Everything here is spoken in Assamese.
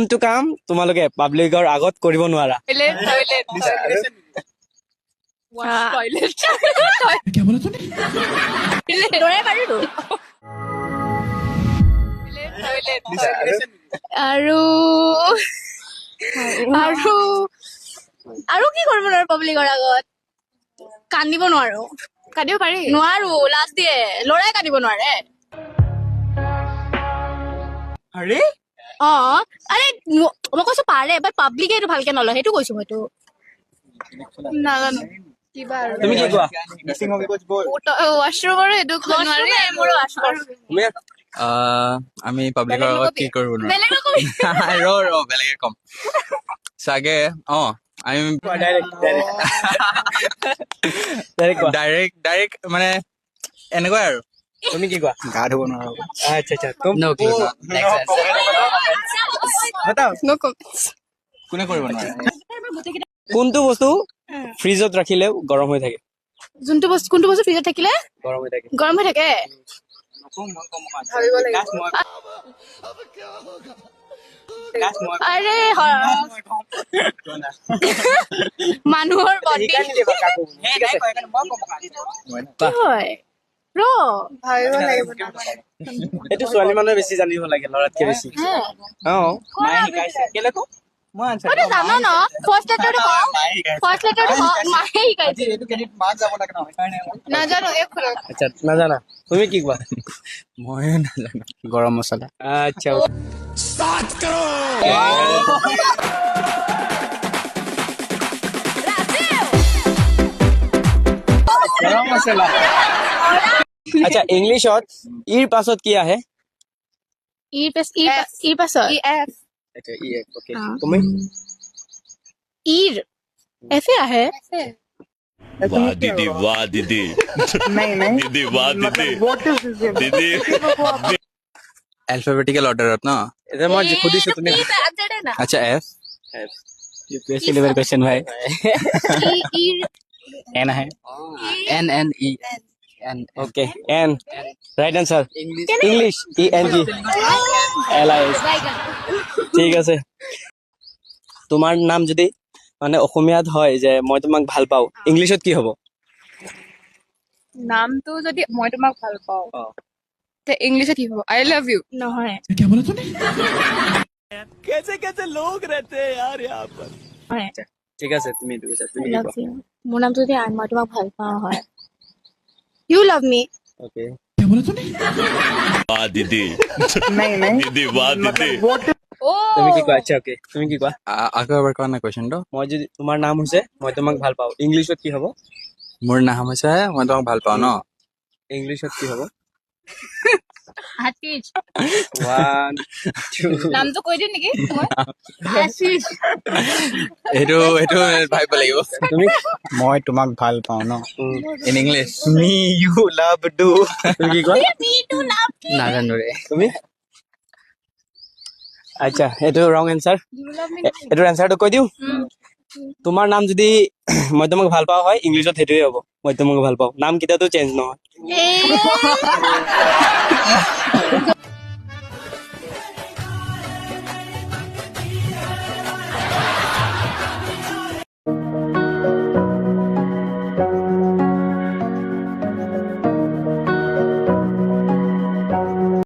কোনটো কাম তোমালোকে পাব্লিকৰ আগত কৰিব নোৱাৰা? আৰু আৰু আৰু কি কৰিব নোৱাৰো পাব্লিকৰ আগত? কান্দিব নোৱাৰো। কান্দিব পাৰি? নোৱাৰো, লাজ দিয়ে। ল'ৰাই কান্দিব নোৱাৰে। আৰে অ আৰে মই কৈছো পাৰে, বাট পাব্লিকে এইটো ভালকে নলয়, সেইটো কৈছো মইতো। নাজানো কিবা আৰু। তুমি কি কোৱা? ৱাশৰুমৰ সেইটো নোৱাৰি, মোৰো ৱাশৰুম। আমি পাব্লিকৰ আগত কি কৰিব নোৱাৰো? বেলেগে কম চাগে। আমি ডাইৰেক্ট মানে এনেকুৱাই আৰু। তুমি কি কোৱা? গা ধুব নোৱাৰো। আচ্ছা আচ্ছা তুম কোনে কৰিব নোৱাৰে? কোনটো বস্তু ফ্ৰিজত ৰাখিলেও গৰম হৈ থাকে? কোনটো বস্তু ফ্ৰিজত থাকিলে গৰম হৈ থাকে। গৰম হৈ থাকে? আৰে মানুহৰ বডি কি হয়? ভাবিব লাগিব। এইটো ছোৱালী মানুহে বেছি জানিব লাগে ল'ৰাতকে বেছি। মইতো জানো ন। ফাৰ্ষ্ট লেটাৰটো মায়ে শিকাইছে। নাজানো আচ্ছা নাজানা? তুমি কি কোৱা? ময়ো নাজানো। গৰম মছলা। আচ্ছা গৰম মছলা। আচ্ছা ইংলিছত ইৰ পাছত কি আহে? ইৰ পাছত আচ্ছা ই ওকে তুমি? ইৰ এফে আহে। वाह दीदी वाह दीदी दीदी वाह दीदी दीदी এলফাবেটিকেল অৰ্ডাৰত ন? এতিয়া মই সুধিছো তুমি আচ্ছা এফ ইউপিএসসি লেভেল কোৱেশ্চন ভাই। এন আহে। N N E N okay N right answer English E N G L I এস। ঠিক আছে তোমাৰ নাম যদি মানে অসমীয়াত হয় যে মই তোমাক ভাল পাওঁ, ইংলিশত কি হ'ব? নামটো যদি মই তোমাক ভাল পাওঁ তে ইংলিছত কি হ'ব? আই লাভ ইউ নহয়। ঠিক আছে তুমি এইটো কৈছা, তুমি I কি love কোৱা? you. মোৰ নামটো যদি মই তোমাক ভাল পাওঁ হয়, ইউ লাভ মি। ওকে वाह दीदी दीदी वाह दीदी তুমি কি কোৱা? আচ্ছা ওকে তুমি কি কোৱা? আকৌ এবাৰ কোৱা না কুৱেশ্যনটো। মই যদি তোমাৰ নাম হৈছে মই তোমাক ভাল পাওঁ, ইংলিশত কি হ'ব? মোৰ নাম হৈছে মই তোমাক ভাল পাওঁ ন? ইংলিশত কি হ'ব? আশিষ। 1 2 নামটো কৈ দিওঁ নেকি মই? আশিষ। এইটো ভাবিব লাগিব। তুমি মই তোমাক ভাল পাওঁ ন? In English me you love do. তুমি কি কোৱা? মি টু লাভ নাজানো ৰে। তুমি? আচ্ছা এইটো ৰং এনসাৰ। এইটোৰ এনসাৰটো কৈ দিওঁ। তোমাৰ নাম যদি মই তোমাক ভাল পাওঁ হয়, ইংলিশত সেইটোৱে হ'ব, মই তোমাক ভাল পাওঁ। নাম কেতিয়াতো চেঞ্জ নহয়।